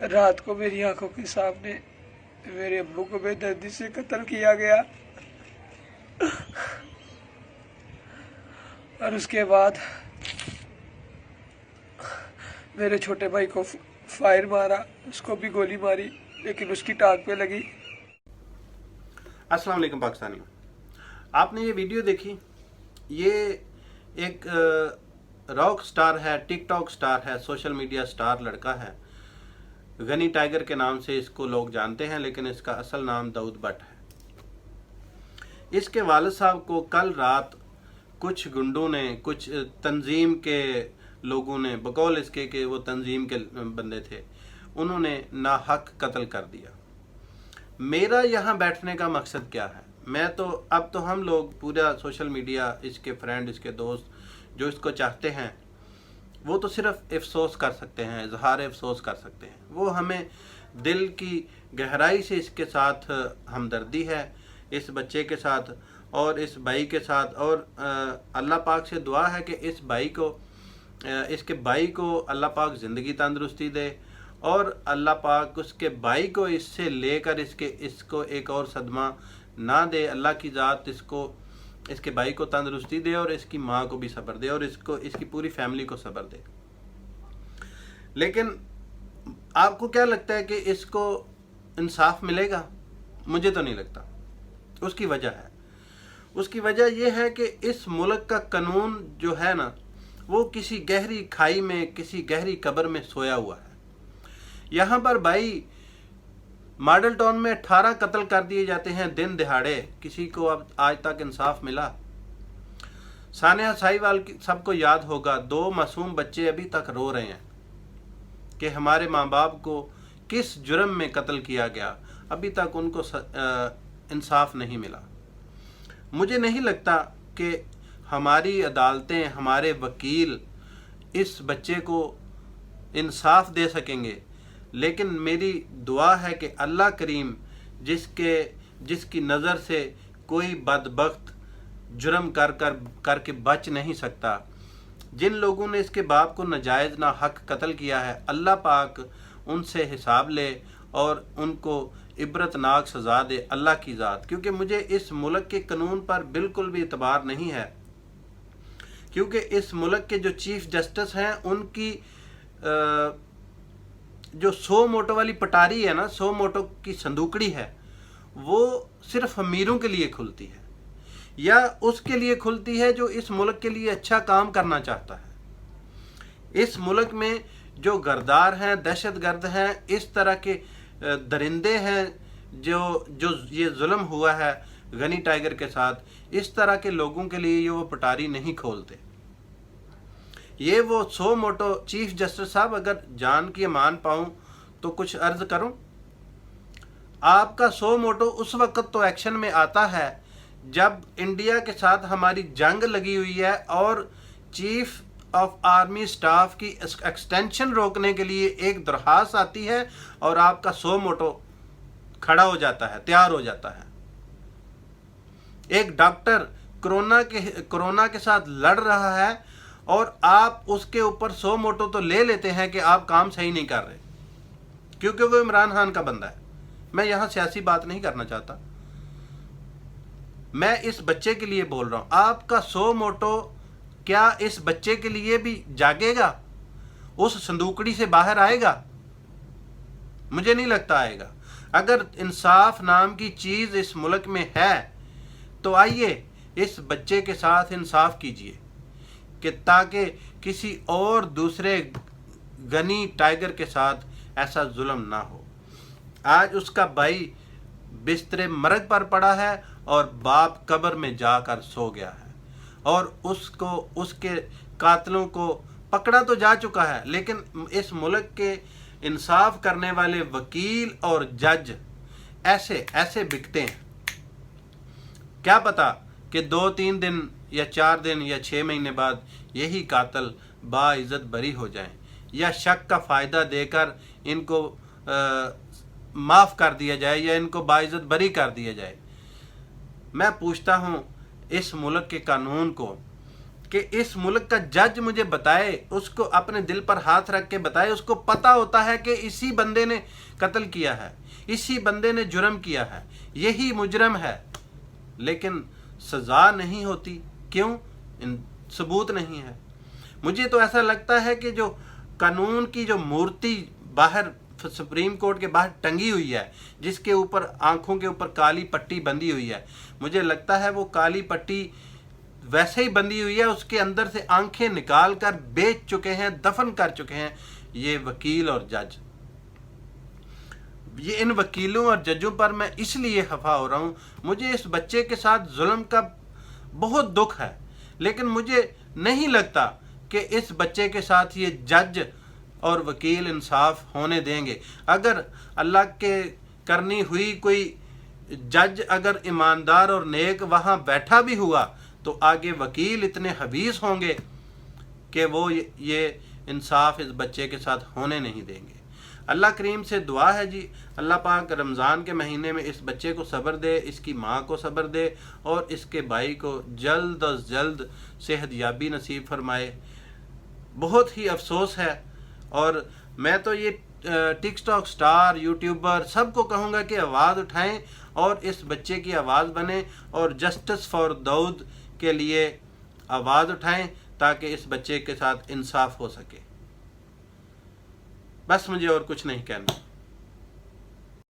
रात को मेरी आंखों के सामने मेरे अब्बू को बेदर्दी से कत्ल किया गया और उसके बाद मेरे छोटे भाई को फायर मारा, उसको भी गोली मारी लेकिन उसकी टांग पे लगी। अस्सलाम वालेकुम पाकिस्तानियों, आपने ये वीडियो देखी। ये एक रॉक स्टार है, टिकटॉक स्टार है, सोशल मीडिया स्टार लड़का है। गनी टाइगर के नाम से इसको लोग जानते हैं, लेकिन इसका असल नाम दाऊद भट्ट है। इसके वालिद साहब को कल रात कुछ गुंडों ने, कुछ तंजीम के लोगों ने, बकौल इसके कि वो तंजीम के बंदे थे, उन्होंने नाहक कत्ल कर दिया। मेरा यहाँ बैठने का मकसद क्या है? मैं तो अब तो हम लोग पूरा सोशल मीडिया, इसके फ्रेंड, इसके दोस्त जो इसको चाहते हैं, वो तो सिर्फ अफसोस कर सकते हैं, इजहार अफसोस कर सकते हैं। वो हमें दिल की गहराई से इसके साथ हमदर्दी है, इस बच्चे के साथ और इस भाई के साथ। और अल्लाह पाक से दुआ है कि इस भाई को, इसके भाई को अल्लाह पाक ज़िंदगी तंदुरुस्ती दे और अल्लाह पाक उसके भाई को इससे लेकर इसको एक और सदमा ना दे। अल्लाह की ज़ात इसके भाई को तंदुरुस्ती दे और इसकी माँ को भी सब्र दे और इसकी पूरी फैमिली को सब्र दे। लेकिन आपको क्या लगता है कि इसको इंसाफ मिलेगा? मुझे तो नहीं लगता। उसकी वजह यह है कि इस मुल्क का कानून जो है ना, वो किसी गहरी खाई में, किसी गहरी कब्र में सोया हुआ है। यहाँ पर भाई मॉडल टाउन में 18 कत्ल कर दिए जाते हैं दिन दिहाड़े, किसी को अब आज तक इंसाफ मिला? सानिया साहिवाल की सबको याद होगा, 2 मासूम बच्चे अभी तक रो रहे हैं कि हमारे माँ बाप को किस जुर्म में कत्ल किया गया, अभी तक उनको इंसाफ नहीं मिला। मुझे नहीं लगता कि हमारी अदालतें, हमारे वकील इस बच्चे को इंसाफ दे सकेंगे। लेकिन मेरी दुआ है कि अल्लाह करीम जिसकी नज़र से कोई बदबख्त जुर्म करके बच नहीं सकता, जिन लोगों ने इसके बाप को नाजायज़ ना हक कत्ल किया है, अल्लाह पाक उनसे हिसाब ले और उनको इबरतनाक सज़ा दे अल्लाह की ज़ात। क्योंकि मुझे इस मुल्क के कानून पर बिल्कुल भी इतबार नहीं है, क्योंकि इस मुल्क के जो चीफ जस्टिस हैं, उनकी जो 100 मोटो वाली पटारी है ना, 100 मोटो की संदूकड़ी है, वो सिर्फ अमीरों के लिए खुलती है या उसके लिए खुलती है जो इस मुल्क के लिए अच्छा काम करना चाहता है। इस मुल्क में जो गरदार हैं, दहशतगर्द हैं, इस तरह के दरिंदे हैं, जो ये जुल्म हुआ है गनी टाइगर के साथ, इस तरह के लोगों के लिए ये वो पटारी नहीं खोलते। ये वो 100 मोटो चीफ जस्टिस साहब, अगर जान की अमान पाऊँ तो कुछ अर्ज करूँ। आपका 100 मोटो उस वक़्त तो एक्शन में आता है जब इंडिया के साथ हमारी जंग लगी हुई है और चीफ ऑफ आर्मी स्टाफ की एक्सटेंशन रोकने के लिए एक दरख्वास्त आती है और आपका 100 मोटो खड़ा हो जाता है, तैयार हो जाता है। एक डॉक्टर कोरोना के साथ लड़ रहा है और आप उसके ऊपर 100 मोटो तो ले लेते हैं कि आप काम सही नहीं कर रहे, क्योंकि वो इमरान खान का बंदा है। मैं यहाँ सियासी बात नहीं करना चाहता, मैं इस बच्चे के लिए बोल रहा हूँ। आपका 100 मोटो क्या इस बच्चे के लिए भी जागेगा, उस संदूकड़ी से बाहर आएगा? मुझे नहीं लगता आएगा। अगर इंसाफ नाम की चीज़ इस मुल्क में है तो आइए इस बच्चे के साथ इंसाफ कीजिए कि ताकि किसी और दूसरे गनी टाइगर के साथ ऐसा जुल्म ना हो। आज उसका भाई बिस्तरे मरग पर पड़ा है और बाप कब्र में जाकर सो गया है और उसके कातलों को पकड़ा तो जा चुका है, लेकिन इस मुल्क के इंसाफ करने वाले वकील और जज ऐसे बिकते हैं। क्या पता कि 2-3 दिन या 4 दिन या 6 महीने बाद यही कातिल बाइज्जत बरी हो जाएं, या शक का फ़ायदा देकर इनको माफ़ कर दिया जाए या इनको बाइज्जत बरी कर दिया जाए। मैं पूछता हूँ इस मुल्क के कानून को, کہ اس ملک کا جج مجھے بتائے، اس کو اپنے دل پر ہاتھ رکھ کے بتائے، اس کو پتہ ہوتا ہے کہ اسی بندے نے قتل کیا ہے، اسی بندے نے جرم کیا ہے، یہی مجرم ہے، لیکن سزا نہیں ہوتی، کیوں؟ ثبوت نہیں ہے۔ مجھے تو ایسا لگتا ہے کہ جو قانون کی جو مورتی باہر سپریم کورٹ کے باہر ٹنگی ہوئی ہے، جس کے اوپر آنکھوں کے اوپر کالی پٹی بندھی ہوئی ہے، مجھے لگتا ہے وہ کالی پٹی ویسے ہی بندھی ہوئی ہے، اس کے اندر سے آنکھیں نکال کر بیچ چکے ہیں، دفن کر چکے ہیں یہ وکیل اور جج۔ یہ ان وکیلوں اور ججوں پر میں اس لیے خفا ہو رہا ہوں، مجھے اس بچے کے ساتھ ظلم کا بہت دکھ ہے، لیکن مجھے نہیں لگتا کہ اس بچے کے ساتھ یہ جج اور وکیل انصاف ہونے دیں گے۔ اگر اللہ کے کرنی ہوئی کوئی جج اگر ایماندار اور نیک وہاں بیٹھا بھی ہوا تو آگے وکیل اتنے حبیث ہوں گے کہ وہ یہ انصاف اس بچے کے ساتھ ہونے نہیں دیں گے۔ اللہ کریم سے دعا ہے جی، اللہ پاک رمضان کے مہینے میں اس بچے کو صبر دے، اس کی ماں کو صبر دے، اور اس کے بھائی کو جلد از جلد صحت یابی نصیب فرمائے۔ بہت ہی افسوس ہے، اور میں تو یہ ٹک ٹاک سٹار، یوٹیوبر سب کو کہوں گا کہ آواز اٹھائیں اور اس بچے کی آواز بنیں، اور جسٹس فار داؤد کے لیے آواز اٹھائیں تاکہ اس بچے کے ساتھ انصاف ہو سکے۔ بس مجھے اور کچھ نہیں کہنا۔